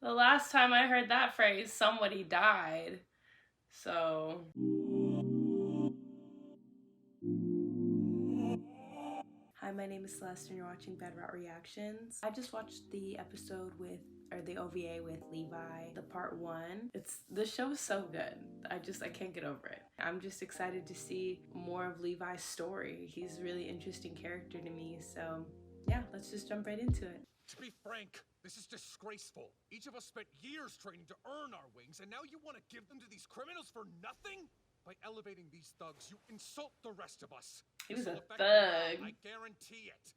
The last time I heard that phrase, somebody died. So... Hi, my name is Celeste and you're watching Bad Route Reactions. I just watched the episode with, or the OVA with Levi, the part 1. The show is so good. I can't get over it. I'm just excited to see more of Levi's story. He's a really interesting character to me, so yeah, let's just jump right into it. To be frank, this is disgraceful. Each of us spent years training to earn our wings, and now you want to give them to these criminals for nothing? By elevating these thugs, you insult the rest of us. He was a thug. I guarantee it.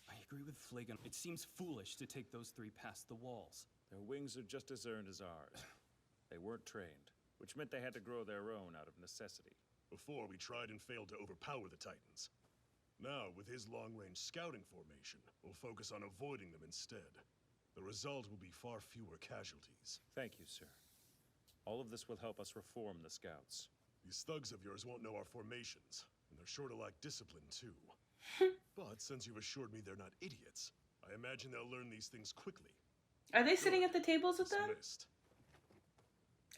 I agree with Flagon. It seems foolish to take those 3 past the walls. Their wings are just as earned as ours. They weren't trained, which meant they had to grow their own out of necessity. Before, we tried and failed to overpower the Titans. Now, with his long-range scouting formation, we'll focus on avoiding them instead. The result will be far fewer casualties. Thank you, sir. All of this will help us reform the scouts. These thugs of yours won't know our formations, and they're sure to lack discipline, too. But since you've assured me they're not idiots, I imagine they'll learn these things quickly. Are they sitting at the tables with them? Dismissed.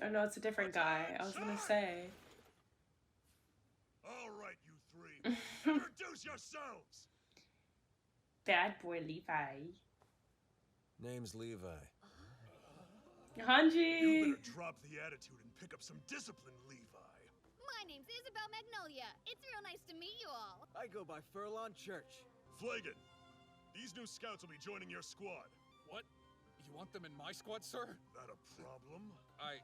Oh no, it's a different guy. I was gonna say. All right, you 3. Introduce yourselves! Bad boy Levi. Name's Levi. Hanji! You better drop the attitude and pick up some discipline, Levi. My name's Isabel Magnolia. It's real nice to meet you all. I go by Furlong Church. Flagon, these new scouts will be joining your squad. What? You want them in my squad, sir? That a problem? I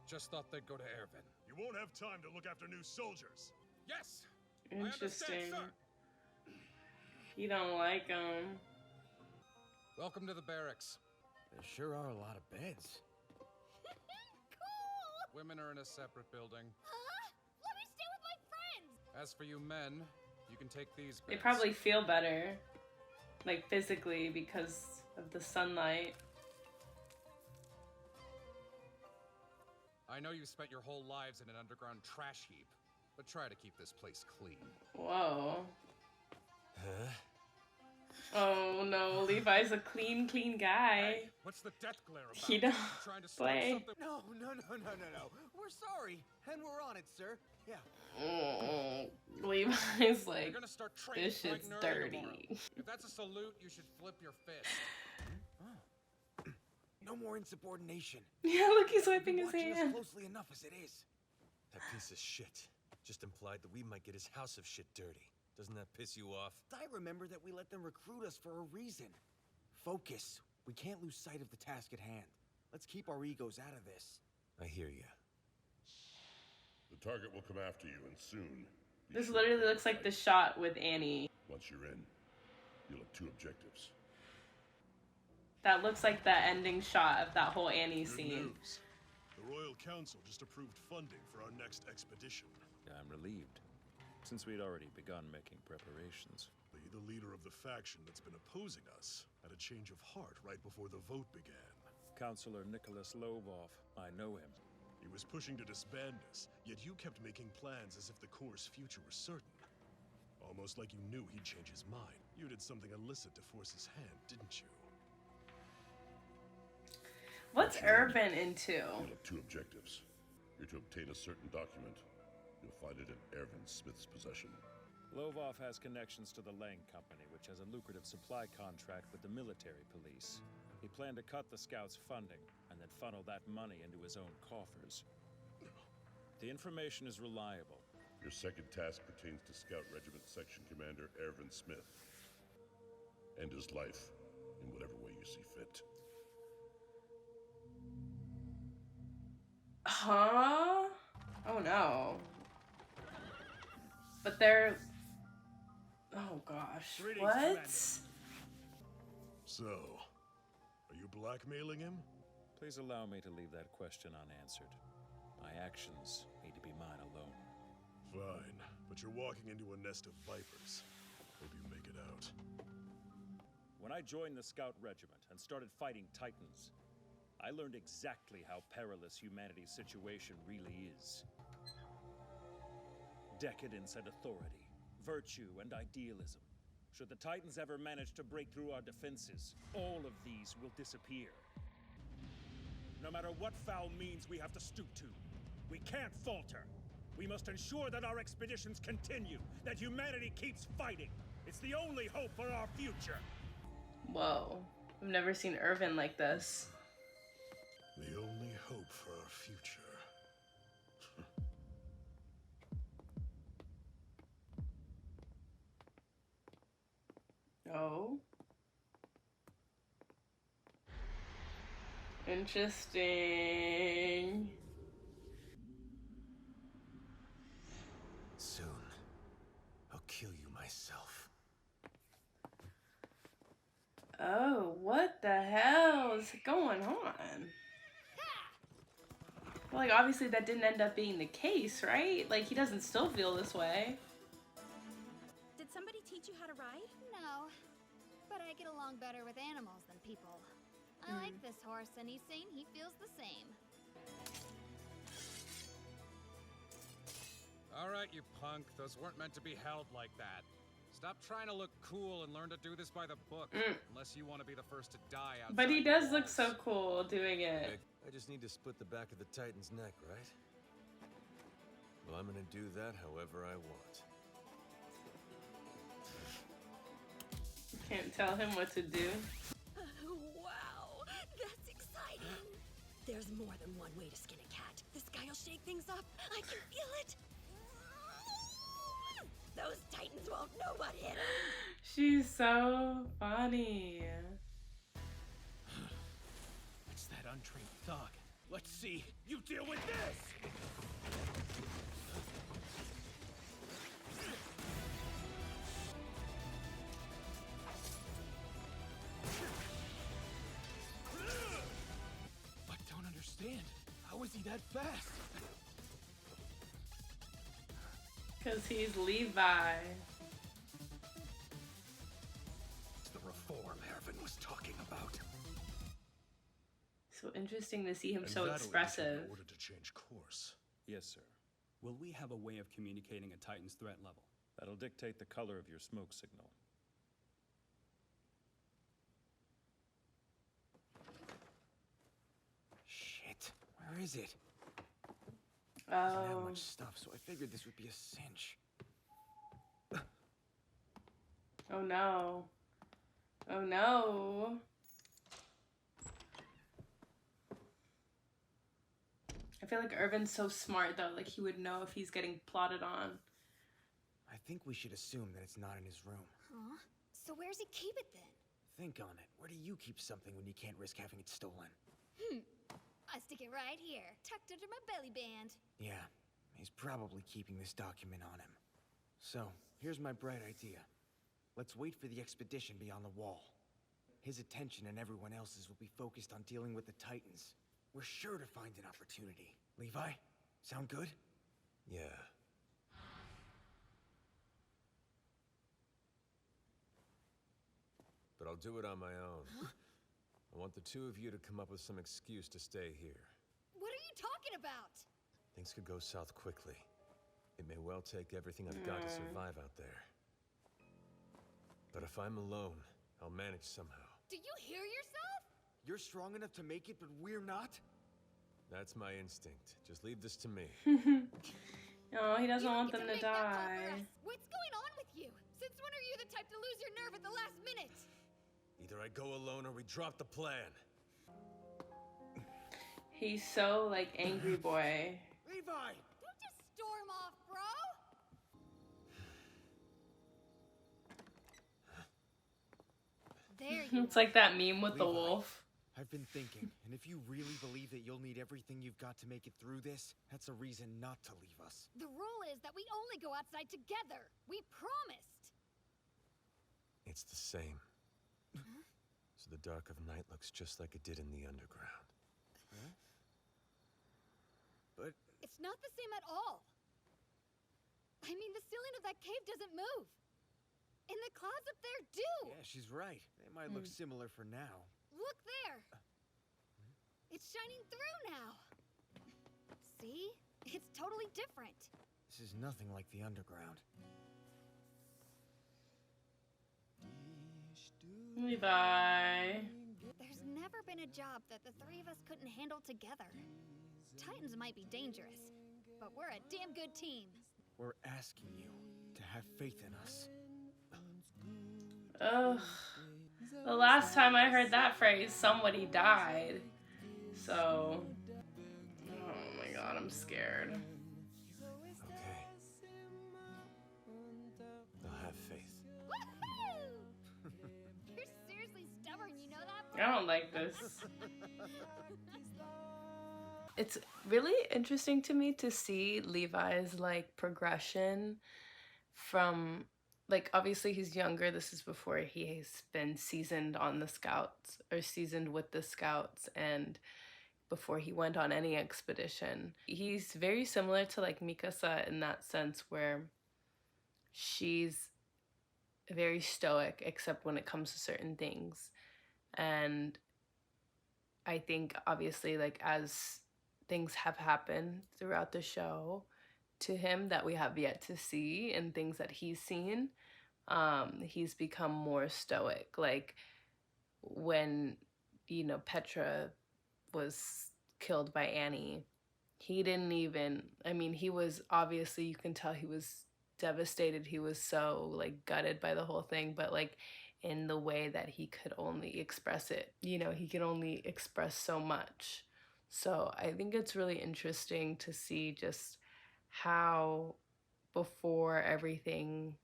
just thought they'd go to Ervin. You won't have time to look after new soldiers. Yes! Interesting. I understand, sir. You don't like him. Welcome to the barracks. There sure are a lot of beds. Cool! Women are in a separate building. Huh? Let me stay with my friends! As for you men, you can take these beds. They probably feel better, like physically, because of the sunlight. I know you spent your whole lives in an underground trash heap, but try to keep this place clean. Whoa. Huh? Oh no, Levi's a clean guy. Hey, what's the death glare about? He don't You trying to start play. something? No. We're sorry, and we're on it, sir. Yeah. Levi's You're like, gonna start training this shit's bright and early tomorrow. dirty. If that's a salute, you should flip your fist. No more insubordination. Yeah, look, he's wiping You're his watching us hand. closely enough as it is. That piece of shit just implied that we might get his house of shit dirty. Doesn't that piss you off? I remember that we let them recruit us for a reason. Focus. We can't lose sight of the task at hand. Let's keep our egos out of this. I hear you. The target will come after you, and soon. This literally looks like the shot with Annie. Once you're in, you'll have 2 objectives. That looks like the ending shot of that whole Annie Good scene. news. The Royal Council just approved funding for our next expedition. I'm relieved, since we'd already begun making preparations. The leader of the faction that's been opposing us had a change of heart right before the vote began. Counselor Nicholas Lovov, I know him. He was pushing to disband us, yet you kept making plans as if the Corps' future was certain. Almost like you knew he'd change his mind. You did something illicit to force his hand, didn't you? What's Urban into? You'll have 2 objectives. You're to obtain a certain document. You'll find it in Ervin Smith's possession. Lovov has connections to the Lang Company, which has a lucrative supply contract with the military police. He planned to cut the scouts' funding and then funnel that money into his own coffers. The information is reliable. Your second task pertains to Scout Regiment Section Commander Ervin Smith. End his life in whatever way you see fit. Huh? Oh no. But they're... Oh gosh. Greetings, What? Commander. So, are you blackmailing him? Please allow me to leave that question unanswered. My actions need to be mine alone. Fine, but you're walking into a nest of vipers. Hope you make it out. When I joined the Scout Regiment and started fighting Titans, I learned exactly how perilous humanity's situation really is. Decadence and authority, virtue and idealism. Should the Titans ever manage to break through our defenses, all of these will disappear. no matter what foul means we have to stoop to. We can't falter. We must ensure that our expeditions continue, that humanity keeps fighting. It's the only hope for our future. Whoa. I've never seen Irvin like this. The only hope for our future. Oh. Interesting. Soon, I'll kill you myself. Oh, what the hell is going on? Well, like, obviously that didn't end up being the case, right? Like, he doesn't still feel this way. Did somebody teach you how to ride? No, but I get along better with animals than people. I like this horse, and he's saying he feels the same. All right, you punk. Those weren't meant to be held like that. Stop trying to look cool and learn to do this by the book. Unless you want to be the first to die outside. But he does look walls. so cool doing it. I just need to split the back of the Titan's neck, right? Well, I'm gonna do that however I want. Can't tell him what to do. Wow, that's exciting. There's more than one way to skin a cat. This guy will shake things up. I can feel it. Those Titans won't know what hit them. She's so funny. It's that untrained thug. Let's see. You deal with this! I don't understand. How is he that fast? Because he's Levi. It's the reform Ervin was talking about. So interesting to see him And so that'll expressive. indicate order to change course. Yes, sir. Will we have a way of communicating a Titan's threat level? That'll dictate the color of your smoke signal. Shit, where is it? Doesn't have Oh. much stuff, so I figured this would be a cinch. Oh no. Oh no. I feel like Irvin's so smart though, like he would know if he's getting plotted on. I think we should assume that it's not in his room. Huh? So where's he keep it then? Think on it. Where do you keep something when you can't risk having it stolen? I stick it right here, tucked under my belly band. Yeah, he's probably keeping this document on him. So, here's my bright idea. Let's wait for the expedition beyond the wall. His attention and everyone else's will be focused on dealing with the Titans. We're sure to find an opportunity. Levi, sound good? Yeah. But I'll do it on my own. I want the two of you to come up with some excuse to stay here. What are you talking about? Things could go south quickly. It may well take everything I've got to survive out there. But if I'm alone, I'll manage somehow. Do you hear yourself? You're strong enough to make it, but we're not? That's my instinct. Just leave this to me. Oh, he doesn't You want get them to to make that call for die. us. What's going on with you? Since when are you the type to lose your nerve at the last minute? Either I go alone or we drop the plan. He's so like angry boy. Levi! Don't just storm off, bro. There you It's like that meme with the Levi. wolf. I've been thinking, and if you really believe that you'll need everything you've got to make it through this, that's a reason not to leave us. The rule is that we only go outside together. We promised. It's the same. So the dark of night looks just like it did in the underground. Huh? But It's not the same at all. I mean, the ceiling of that cave doesn't move. And the clouds up there do. yeah, she's right. They might look similar for now. Look there. It's shining through now. See? It's totally different. This is nothing like the underground. Levi. There's never been a job that the three of us couldn't handle together. Titans might be dangerous, but we're a damn good team. We're asking you to have faith in us. Ugh. The last time I heard that phrase, somebody died. So, oh my god, I'm scared. Okay. I'll have faith. Woohoo! You're seriously stubborn, you know that? I don't like this. It's really interesting to me to see Levi's like progression from, like, obviously he's younger. This is before he has been seasoned on the scouts or seasoned with the scouts, and before he went on any expedition. He's very similar to like Mikasa in that sense, where she's very stoic except when it comes to certain things. And I think obviously, like, as things have happened throughout the show to him that we have yet to see, and things that he's seen, he's become more stoic. Like when, you know, Petra was killed by Annie, he didn't even, I mean, he was obviously, you can tell he was devastated. He was so like gutted by the whole thing, but like in the way that he could only express it, you know, he could only express so much. So I think it's really interesting to see just how before everything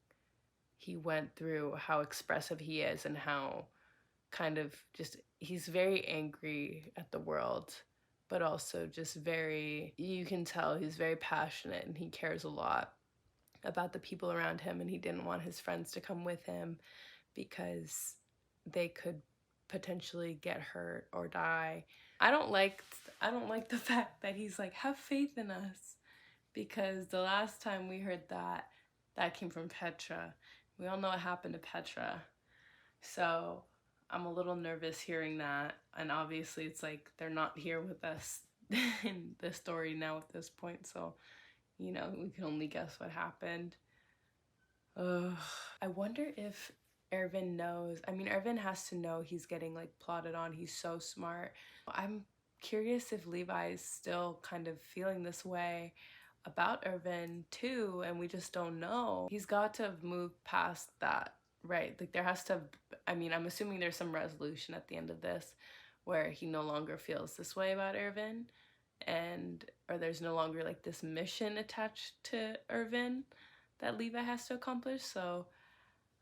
he went through, how expressive he is, and how kind of just, he's very angry at the world, but also just very, you can tell he's very passionate and he cares a lot about the people around him, and he didn't want his friends to come with him because they could potentially get hurt or die. I don't like the fact that he's like, have faith in us, because the last time we heard that, that came from Petra. We all know what happened to Petra. So I'm a little nervous hearing that, and obviously it's like they're not here with us in the story now at this point, so, you know, we can only guess what happened. I wonder if Erwin knows. I mean, Erwin has to know he's getting like plotted on. He's so smart. I'm curious if Levi's still kind of feeling this way about Erwin too, and we just don't know. He's got to have moved past that, right? Like there has to have, I mean, I'm assuming there's some resolution at the end of this where he no longer feels this way about Erwin, and or there's no longer like this mission attached to Erwin that Levi has to accomplish. So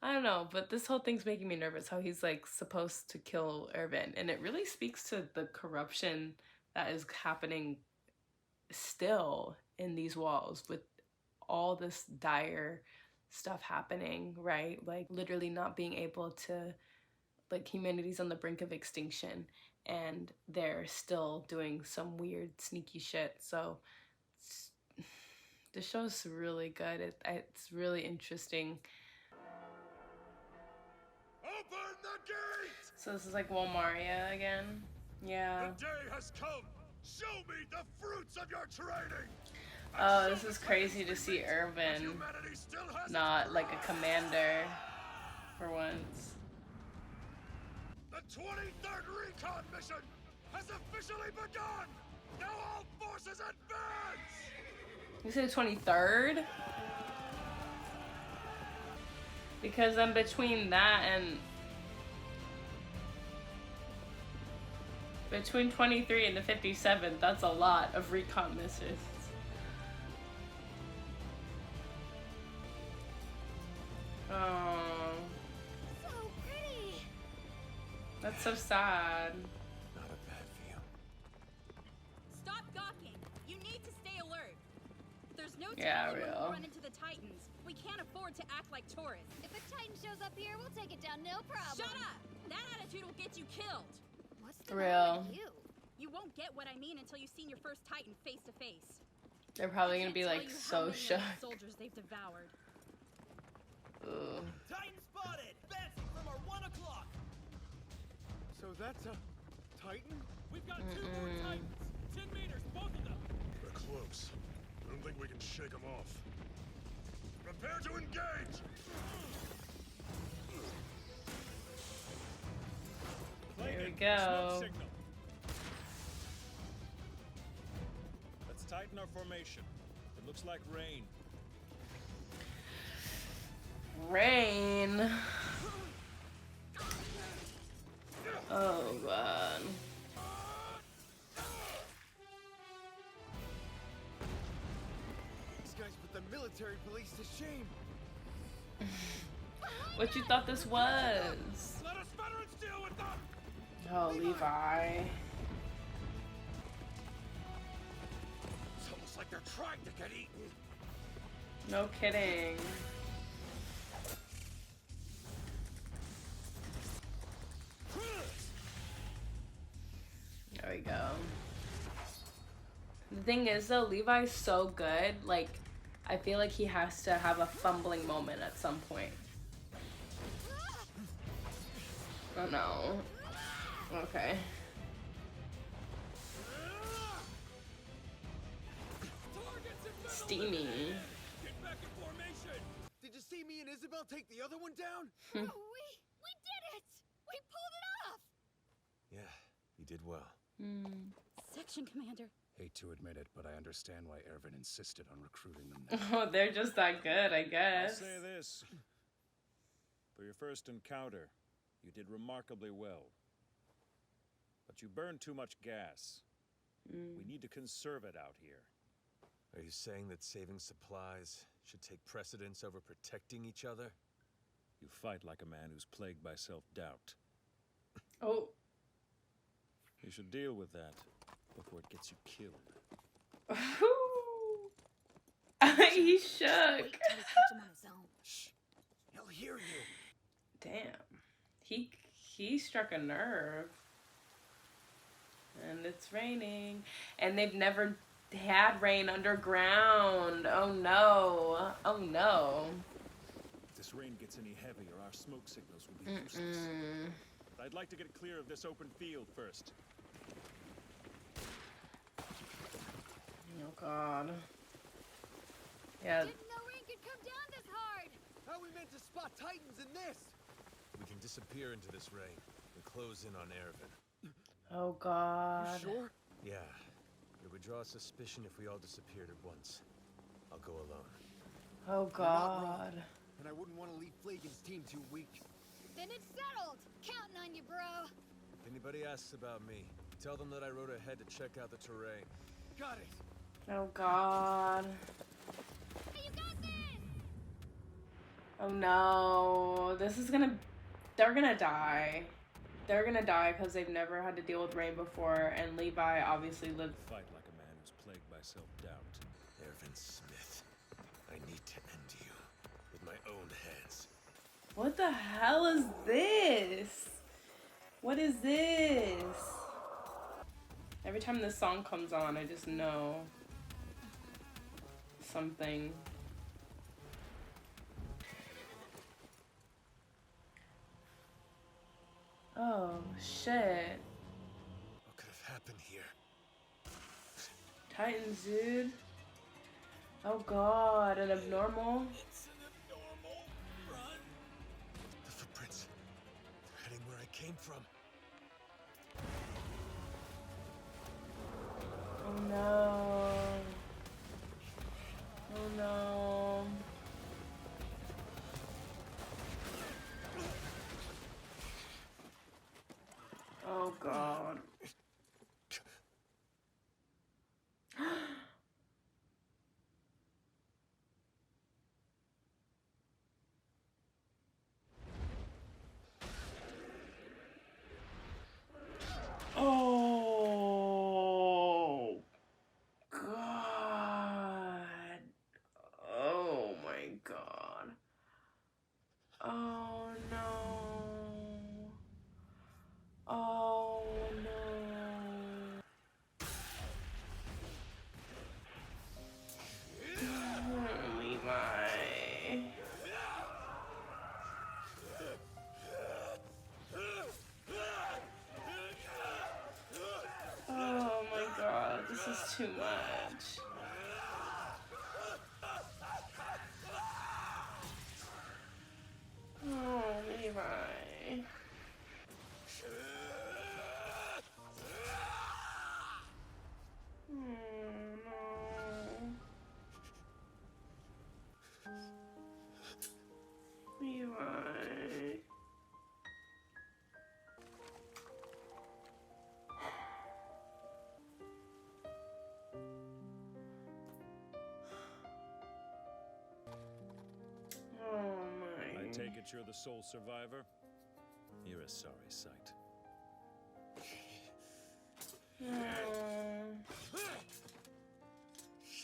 I don't know, but this whole thing's making me nervous, how he's like supposed to kill Erwin, and it really speaks to the corruption that is happening still in these walls with all this dire stuff happening, right? Like literally not being able to, like, humanity's on the brink of extinction and they're still doing some weird sneaky shit. So the show's really good. It's really interesting. Open the gate! So this is like Walmaria again. Yeah. The day has come! Show me the fruits of your training! Oh, this is crazy to see Erwin not like a commander for once. The 23rd Recon mission has officially begun! Now all forces advance! You said 23rd? Because then between that and between 23 and the 57th, that's a lot of recon missions. Oh, So pretty. that's so sad. Not a bad view. Stop gawking. You need to stay alert. There's no Yeah, telling when real. we'll run into the Titans. We can't afford to act like tourists. If a Titan shows up here, we'll take it down, no problem. Shut up! That attitude will get you killed. What's the Real. matter with you? You won't get what I mean until you've seen your first Titan face to face. They're probably gonna Can't be tell like you how so many of shook. those soldiers they've devoured. Ugh. Titan spotted! Advancing from our 1 o'clock! So that's a Titan? We've got two more Titans! 10 meters, both of them! They're close. I don't think we can shake them off. Prepare to engage! Here we Smoke go. signal. tighten our formation. It looks like rain. Rain. Oh god. These guys put the military police to shame. What you thought this was? Let us veterans deal with them! Oh, Levi. It's almost like they're trying to get eaten. No kidding. There we go. The thing is though, Levi's so good, like, I feel like he has to have a fumbling moment at some point. Oh no. Okay. Steamy. Get back in formation. Did you see me and Isabel take the other one down? We did it! We pulled it off! Yeah, you did well. Section commander. Hate to admit it, but I understand why Ervin insisted on recruiting them. Oh, they're just that good, I I'll guess. say this. For your first encounter, you did remarkably well. But you burned too much gas. We need to conserve it out here. Are you saying that saving supplies should take precedence over protecting each other? You fight like a man who's plagued by self-doubt. Oh. You should deal with that before it gets you killed. He shook. Wait till we catch him on his own. Shh! He'll hear you. Damn. He struck a nerve. And it's raining. And they've never had rain underground. Oh no. Oh no. If this rain gets any heavier, our smoke signals will be useless. But I'd like to get clear of this open field first. Oh god. Yeah. Didn't know rain could come down this hard! How are we meant to spot Titans in this? We can disappear into this rain and close in on Ervin. Oh god. Sure? Yeah. It would draw suspicion if we all disappeared at once. I'll go alone. Oh god. And I wouldn't want to leave Flagon's team too weak. Then it's settled! Counting on you, bro! If anybody asks about me, tell them that I rode ahead to check out the terrain. Got it! Oh god. Hey, you got this! Oh no. This is gonna... They're gonna die. They're gonna die because they've never had to deal with rain before, and Levi obviously lived... Fight like a man who's plagued by self-doubt. Ervin Smith, I need to end you with my own hands. What the hell is this? What is this? Every time this song comes on, I just know something. Oh, shit. What could have happened here? Titans, dude. Oh god, an abnormal. The footprints. They're heading where I came from. Oh no. Oh no. Oh god. Oh god. Oh my god. Oh no. Oh no. Levi. Oh my god, this is too much. Oh, Levi. Oh no. take it you're the sole survivor? You're a sorry sight. You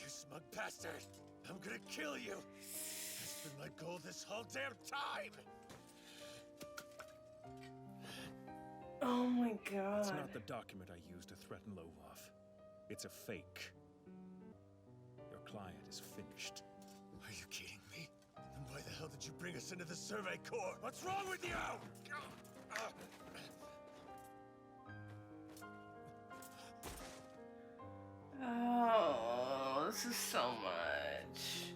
smug bastard! I'm gonna kill you! That's been my goal this whole damn time! Oh my god. It's not the document I used to threaten Lovov. It's a fake. Your client is finished. Are you kidding me? Then why the hell did you bring us into the Survey Corps? What's wrong with you? Oh, this is so much.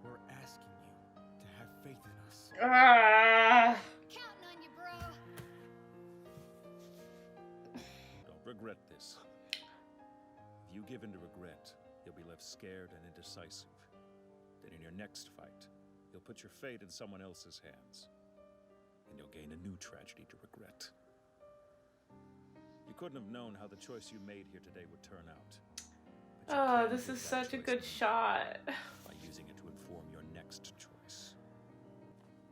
We're asking you to have faith in us. Counting on you, bro. Don't regret this. If you give in to regret, you'll be left scared and indecisive. Then in your next fight, you'll put your fate in someone else's hands. And you'll gain a new tragedy to regret. You couldn't have known how the choice you made here today would turn out. But you Oh, can this make is that such a choice good now shot. by using it to inform your next choice.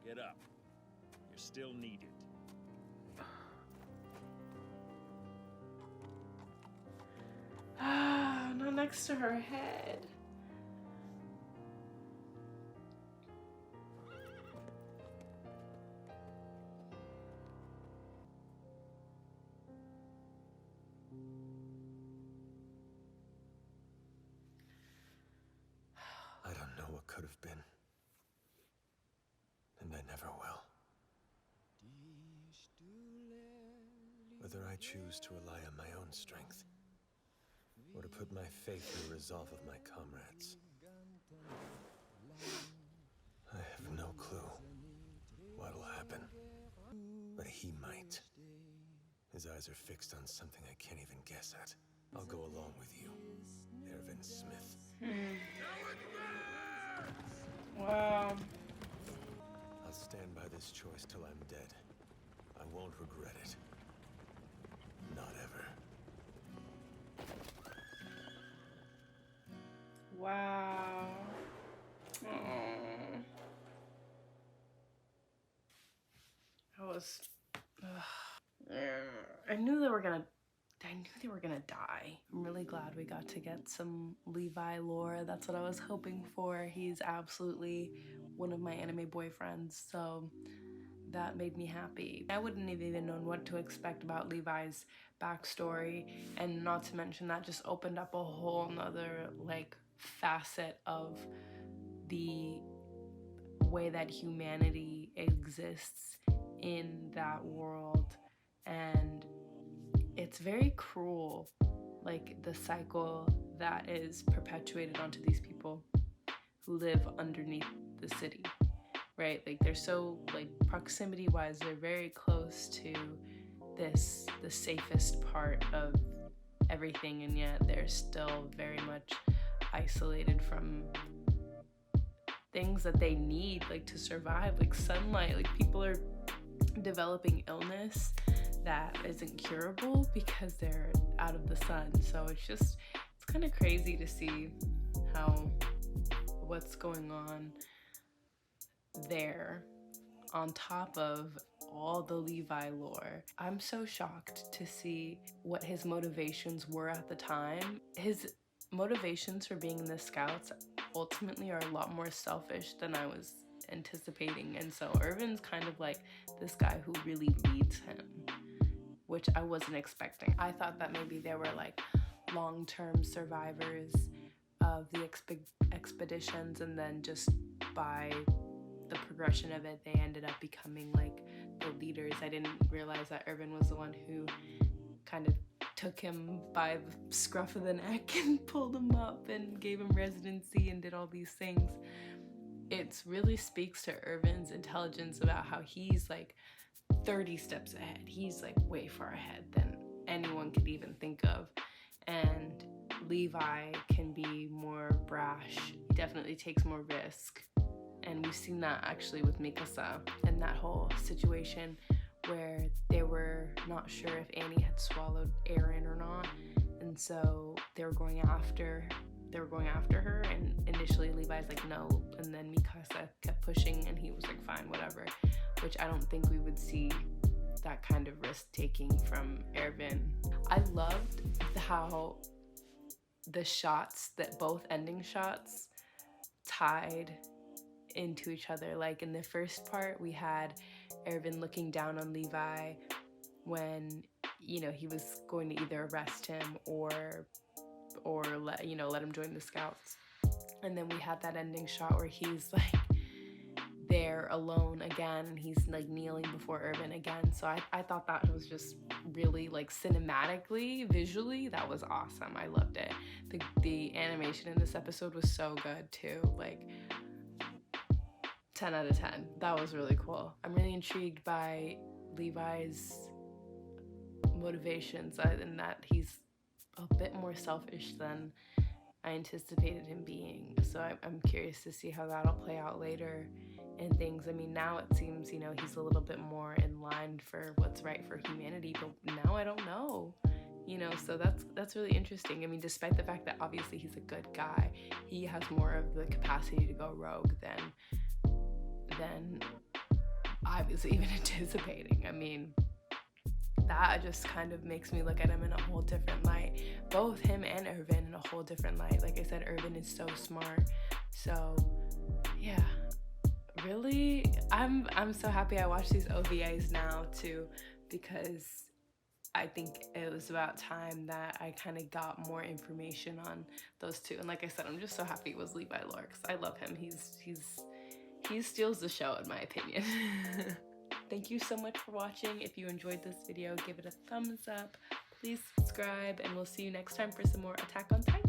Get up. You're still needed. Not next to her head. I don't know what could have been. And I never will. Whether I choose to rely on my own strength, or to put my faith in the resolve of my comrades, I have no clue what'll happen. But he might. His eyes are fixed on something I can't even guess at. I'll go along with you, Ervin Smith. Wow. I'll stand by this choice till I'm dead. I won't regret it. Not ever. Wow. I was. I knew they were gonna die. I'm really glad we got to get some Levi lore. That's what I was hoping for. He's absolutely one of my anime boyfriends, so that made me happy. I wouldn't have even known what to expect about Levi's backstory, and not to mention that just opened up a whole nother like facet of the way that humanity exists in that world. And it's very cruel, like the cycle that is perpetuated onto these people who live underneath the city, right? Like they're so, like proximity wise, they're very close to the safest part of everything, and yet they're still very much isolated from things that they need, like to survive, like sunlight. Like people are developing illness that isn't curable because they're out of the sun. So it's kind of crazy to see what's going on there on top of all the Levi lore. I'm so shocked to see what his motivations were at the time. His motivations for being in the Scouts ultimately are a lot more selfish than I was anticipating. And so Irvin's kind of like this guy who really leads him, which I wasn't expecting. I thought that maybe they were like long-term survivors of the expeditions, and then just by the progression of it, they ended up becoming like the leaders. I didn't realize that Irvin was the one who kind of took him by the scruff of the neck and pulled him up and gave him residency and did all these things. It really speaks to Irvin's intelligence about how he's like 30 steps ahead. He's like way far ahead than anyone could even think of. And Levi can be more brash. He definitely takes more risk. And we've seen that actually with Mikasa and that whole situation where they were not sure if Annie had swallowed Aaron or not. And so they were going after they were going after her, and initially Levi's like no, and then Mikasa kept pushing and he was like fine, whatever, which I don't think we would see that kind of risk taking from Erwin. I loved how the shots, that both ending shots tied into each other. Like in the first part we had Erwin looking down on Levi when, you know, he was going to either arrest him or let, you know, let him join the scouts. And then we had that ending shot where he's like there alone again and he's like kneeling before Erwin again. So I thought that was just really like cinematically, visually, that was awesome. I loved it. The animation in this episode was so good too. Like 10 out of 10. That was really cool. I'm really intrigued by Levi's motivations in that he's a bit more selfish than I anticipated him being. So I'm curious to see how that'll play out later in things. I mean, now it seems, you know, he's a little bit more in line for what's right for humanity, but now I don't know. You know, so that's really interesting. I mean, despite the fact that obviously he's a good guy, he has more of the capacity to go rogue than I was even anticipating. I mean, that just kind of makes me look at him in a whole different light. Both him and Erwin in a whole different light. Like I said, Erwin is so smart. So yeah, really, I'm so happy I watched these OVAs now too, because I think it was about time that I kind of got more information on those two. And like I said, I'm just so happy it was Levi Lore, because I love him. He steals the show in my opinion. Thank you so much for watching. If you enjoyed this video, give it a thumbs up. Please subscribe, and we'll see you next time for some more Attack on Titan.